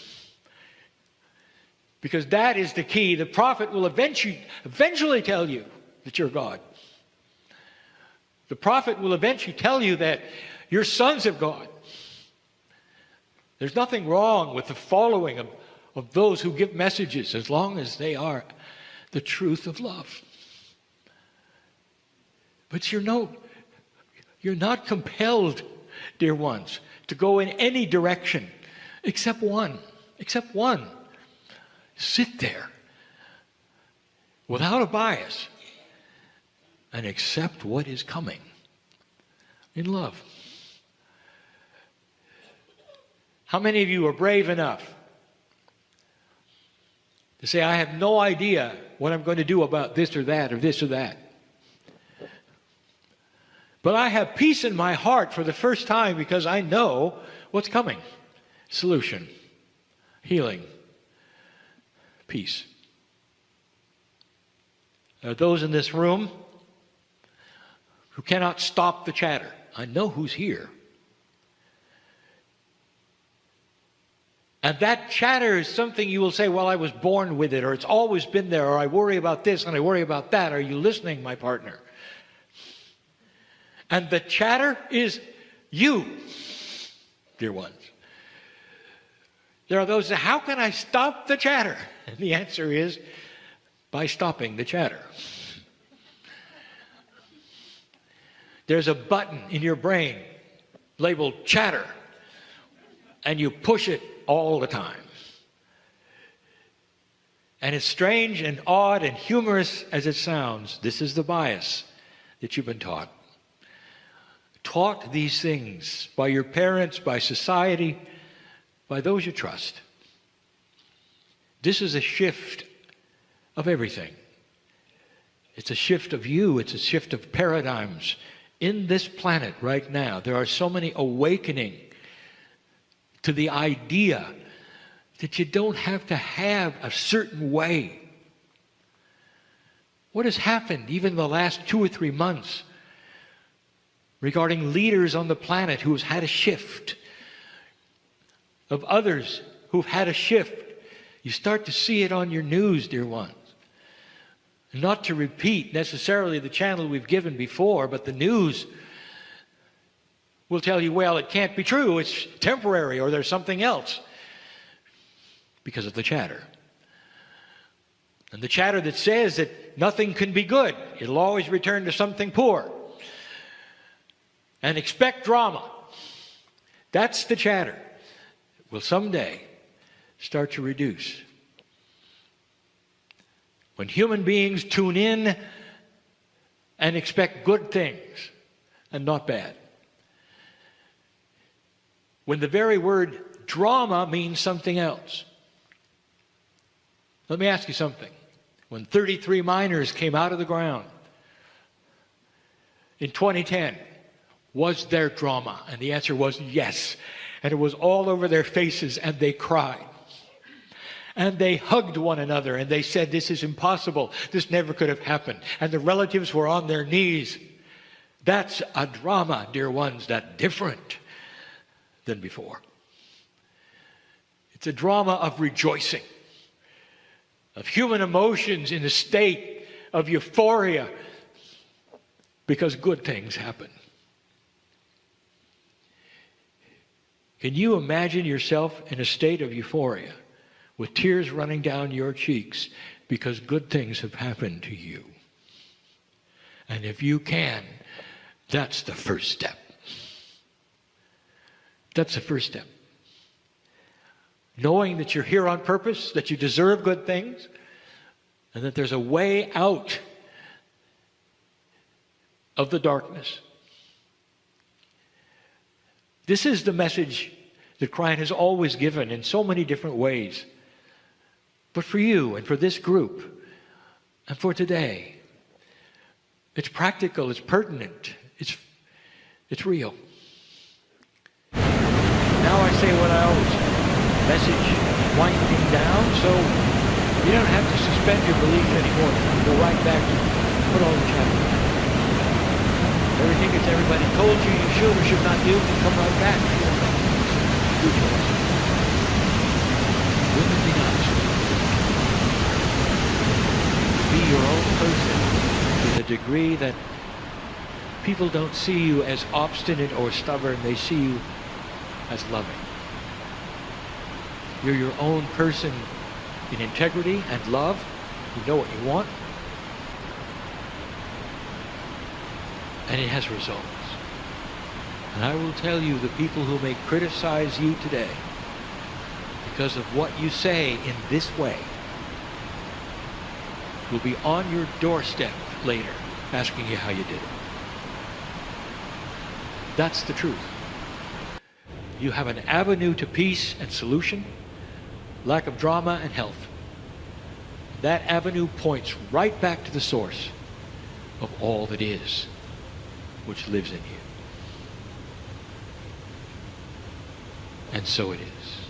Because that is the key. The prophet will eventually tell you that you're God. The prophet will eventually tell you that you're sons of God. There's nothing wrong with the following of those who give messages as long as they are the truth of love. But you're not compelled, dear ones, to go in any direction except one. Except one. Sit there without a bias and accept what is coming in love. How many of you are brave enough to say, I have no idea what I'm going to do about this or that or this or that? But I have peace in my heart for the first time because I know what's coming. Solution, healing, peace. There are those in this room who cannot stop the chatter. I know who's here. And that chatter is something you will say, well, I was born with it, or it's always been there, or I worry about this and I worry about that. Are you listening, my partner? And the chatter is you, dear ones. There are those who say, how can I stop the chatter? And the answer is by stopping the chatter. There's a button in your brain labeled chatter, and you push it all the time. And it's strange and odd and humorous as it sounds. This is the bias that you've been taught. Taught these things by your parents, by society, by those you trust. This is a shift of everything. It's a shift of you. It's a shift of paradigms. In this planet right now, there are so many awakening to the idea that you don't have to have a certain way. What has happened even in the last 2 or 3 months regarding leaders on the planet who have had a shift, of others who've had a shift? You start to see it on your news, dear ones. Not to repeat necessarily the channel we've given before, but the news will tell you, well, it can't be true, it's temporary, or there's something else, because of the chatter. And the chatter that says that nothing can be good, it'll always return to something poor. And expect drama. That's the chatter. It will someday start to reduce. When human beings tune in and expect good things and not bad. When the very word drama means something else. Let me ask you something. When 33 miners came out of the ground in 2010, was there drama? And the answer was yes. And it was all over their faces, and they cried. And they hugged one another, and they said, this is impossible. This never could have happened. And the relatives were on their knees. That's a drama, dear ones, that's different than before. It's a drama of rejoicing, of human emotions in a state of euphoria because good things happen. Can you imagine yourself in a state of euphoria with tears running down your cheeks because good things have happened to you? And if you can, that's the first step. That's the first step. Knowing that you're here on purpose, that you deserve good things, and that there's a way out of the darkness. This is the message that Kryon has always given in so many different ways. But for you and for this group and for today, it's practical, it's pertinent, it's real. Now I say what I always say. Message winding down, so you don't have to suspend your belief anymore. You can go right back to put all the chapters. Everything that everybody told you you should or should not do can come right back. Good choice. Wouldn't it be nice to be your own person to the degree that people don't see you as obstinate or stubborn, they see you as loving. You're your own person in integrity and love. You know what you want. And it has results. And I will tell you, the people who may criticize you today because of what you say in this way will be on your doorstep later asking you how you did it. That's the truth. You have an avenue to peace and solution, lack of drama and health. That avenue points right back to the source of all that is, which lives in you. And so it is.